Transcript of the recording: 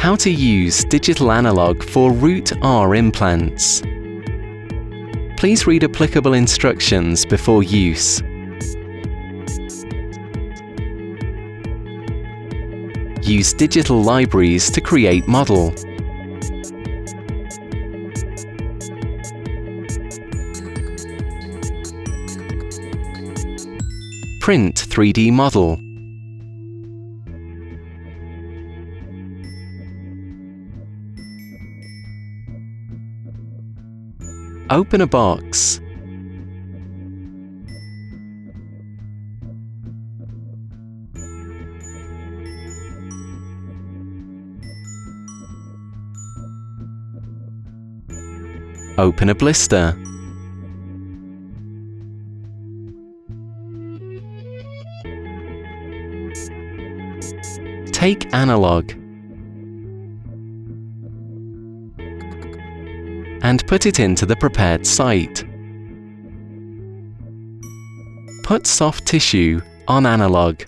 How to use digital analog for ROOTT implants. Please read applicable instructions before use. Use digital libraries to create model. Print 3D model. Open a box. Open a blister. Take analog and put it into the prepared site. Put soft tissue on analog.